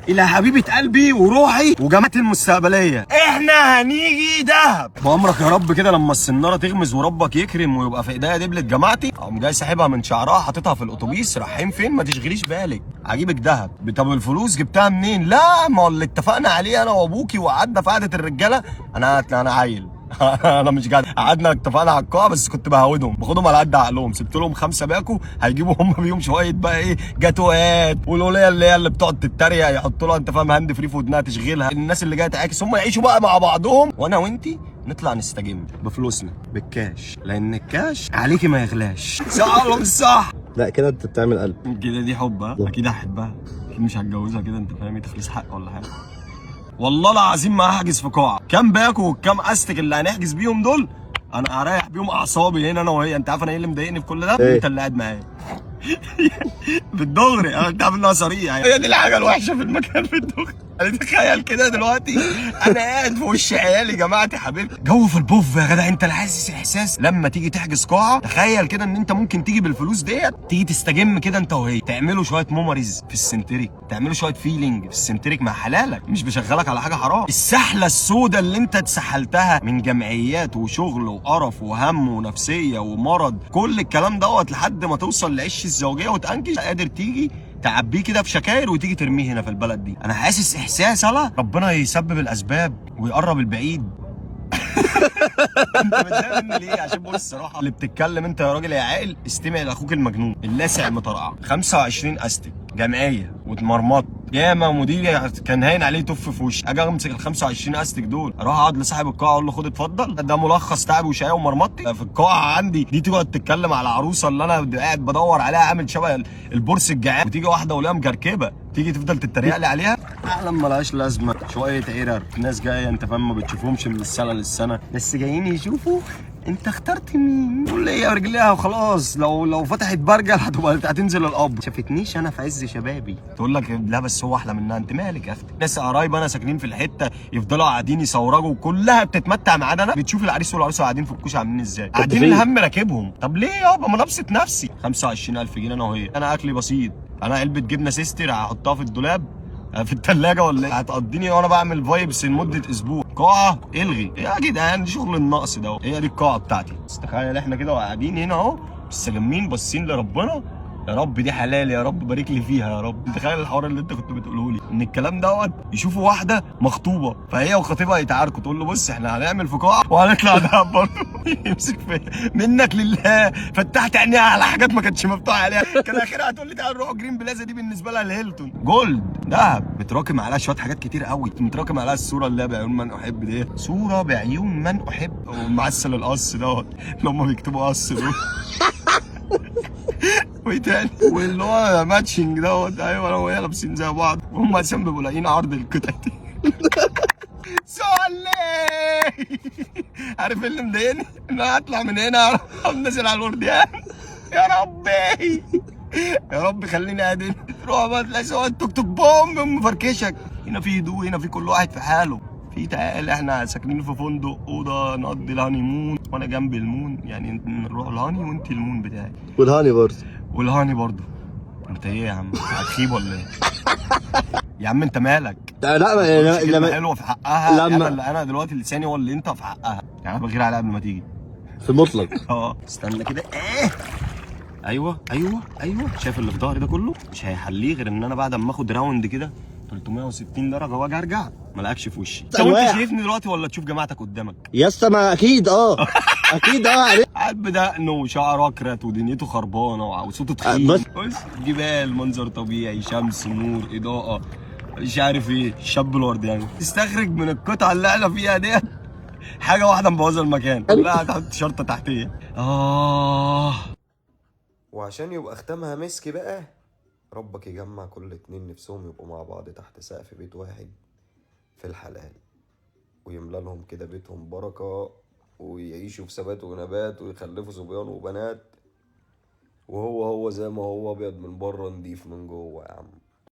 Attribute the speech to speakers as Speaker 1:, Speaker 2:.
Speaker 1: الى حبيبه قلبي وروحي وجامعتي المستقبليه، احنا هنيجي دهب بامرك يا رب كده. لما السناره تغمز وربك يكرم ويبقى في ايديا دبله جامعتي، اقوم جاي ساحبها من شعرها حاططها في الاتوبيس. رايحين فين؟ ما تشغليش بالك، هجيبك دهب. طب الفلوس جبتها منين؟ لا، ما هو اللي اتفقنا عليه انا وابوكي وقعدنا في قعده الرجاله. انا عيل انا مش جدع. قعدنا اتفقنا على القاعه، بس كنت بهودهم باخدهم على قد عقلهم. سبت لهم 5 باكو هيجيبوا هم بيهم شويه بقى ايه جاتوهات، والوليه اللي بتقعد تتريق يحطوا لها انت فاهم هاند فري في ودنها تشغلها. الناس اللي جايه تعاكس هم يعيشوا بقى مع بعضهم، وانا وانتي نطلع نستجم بفلوسنا بالكاش، لان الكاش عليكي ما يغلاش. صح ولا مش صح؟
Speaker 2: لا كده انت بتعمل قلب
Speaker 1: كده دي حب. اكيد هحبها، اكيد مش هتجوزها كده انت فاهم، تخليص حق ولا حاجه. والله العظيم ما هحجز في قاعه. كام باكو والكام استك اللي هنحجز بيهم دول انا هريح بيهم اعصابي هنا انا وهي. انت عارف انا ايه اللي مضايقني في كل ده؟
Speaker 2: ايه؟
Speaker 1: انت اللي قاعد معايا بالدغري. انت عارف انها صريحه، هي دي الحاجه الوحشه في المكان بالدغري. انا تخيل كده دلوقتي انا قاعد في وش عيالي جماعتي حبيبي، جو في البوف يا جدع. انت اللي حاسس احساس لما تيجي تحجز قاعه. تخيل كده ان انت ممكن تيجي بالفلوس ديت تيجي تستجم كده انت وهي، تعملوا شويه ميموريز في السنتريك، تعملوا شويه فيلينج في السنتريك مع حلالك. مش بشغلك على حاجه حرام. السحله السوداء اللي انت اتسحلتها من جمعيات وشغل وقرف وهم ونفسيه ومرض، كل الكلام دوت لحد ما توصل لعش الزوجيه وتنجز، قادر تيجي تعبيه كده في شكاير وتيجي ترميه هنا في البلد دي. انا حاسس احساس هلا ربنا يسبب الاسباب ويقرب البعيد. انت متضايق مني ليه؟ عشان بقول الصراحه اللي بتتكلم انت يا راجل يا عاقل استمع لاخوك المجنون اللاسع المطرقع. 25 استك جمعيه واتمرمطت ياما، مديري كان هاين عليه تف في وشي. اجي امسك ال 25 استك دول اروح اقعد لصاحب القاعه اقول له خد اتفضل، ده ملخص تعبي وشقاوه ومرمطتي في القاعه عندي دي. تقعد تتكلم على العروسه اللي انا قاعد بدور عليها عامل شبه البورس الجعان، وتيجي واحده ولا مكركبه تيجي تفضل تتريق لي عليها. اعلم ملهاش لازمه، شويه عرر ناس جايه انت فاهم ما بتشوفهمش من السنه للسنه، بس جايين يشوفوا انت اخترت مين. قول لي يا رجليها وخلاص. لو فتحت برجل هتنزل القبر. شافتنيش انا في عز شبابي تقول لك لا بس هو احلى منها. انت مالك يا اختي؟ ناس قرايب انا ساكنين في الحته يفضلوا قاعدين يصورجوا كلها بتتمتع معانا. انا بتشوف العريس والعروسه قاعدين في الكوشه عاملين ازاي؟ قاعدين الهم راكبهم. طب ليه يابا؟ ما انا ابسط نفسي. 25000 جنيه انا وهي. انا اكلي بسيط، انا علبه جبنه سيستر هحطها في الدولاب في الثلاجه ولا ايه؟ هتقضيني وانا بعمل فايبس لمده اسبوع. قاعه الغي يا جدعان، شغل النقص ده. هي دي القاعه بتاعتي. بس تخيل احنا كده وقاعدين هنا اهو مستجمين باصين لربنا. يا رب دي حلال، يا رب بارك لي فيها يا رب. تخيل الحوار اللي انت كنت بتقوله لي ان الكلام دوت يشوفوا واحده مخطوبه فهي وخطيبها يتعاركوا، تقول له بص احنا هنعمل في قاعه وهنطلع دهب برضه. يمسك فيا منك لله. فتحت عينيها على حاجات ما كانتش مفتوحه عليها. كان اخرها هتقول لي تعالى نروح جرين بلازا، دي بالنسبه لها الهيلتون جولد دهب. متراكم عليها شويه حاجات كتير قوي. متراكم عليها الصوره اللي هي بعيون من احب دي، صوره بعيون من احب، ومعسل القص دوت اللي هم بيكتبوا قص دول. وايه تاني؟ واللي هو ماتشنج دوت. ايوه انا وهي لابسين زي بعض وهم اساسا بيبقوا لاقيين عرض القطع دي. سولي. عارف ايه اللي مضايقني؟ ان انا اطلع من هنا اروح نازل على الورديان. يا ربي يا رب خليني قاعد هنا. تروح بقى تلاقي سواق التوك توك بوم مفركشك. هنا في هدوء، هنا في كل واحد في حاله. في تعال احنا ساكنين في فندق اوضه نقضي الهاني مون، وانا جنبي المون، يعني نروح الهاني وانت المون بتاعي.
Speaker 2: والهاني برضه.
Speaker 1: والهاني برضه. انت ايه يا عم؟ هتخيب ولا ايه؟ يا عم انت مالك؟
Speaker 2: لا
Speaker 1: لما حلوه في حقها.
Speaker 2: لما
Speaker 1: انا دلوقتي لساني هو اللي انت في حقها. يعني انا بغير عليها قبل ما تيجي
Speaker 2: في المطلق.
Speaker 1: استنى كده. ايوه شايف اللي في ظهري ده كله؟ مش هيحليه غير ان انا بعد ما اخد راوند كده 360 درجه واجي ارجع مالكش في وشي. طب انت شايفني دلوقتي ولا تشوف جماعتك قدامك؟
Speaker 2: يا اسطى ما اكيد اكيد عليك.
Speaker 1: قاعد بدقنه وشعره اكرت ودنيته خربانه وصوته تخين. بص جبال، منظر طبيعي، شمس، نور، اضاءه، مش عارف ايه. الشاب الورد يعني تستخرج من القطعه اللي احنا فيها ديت حاجه واحده مبوظه المكان. لا تحط شرطه تحتيه.
Speaker 3: وعشان يبقى ختامها مسك بقى، ربك يجمع كل اتنين نفسهم يبقوا مع بعض تحت سقف بيت واحد في الحلال، ويملى لهم كده بيتهم بركة، ويعيشوا في ثبات ونبات، ويخلفوا صبيان وبنات، وهو زي ما هو ابيض من بره نضيف من جوه يا عم.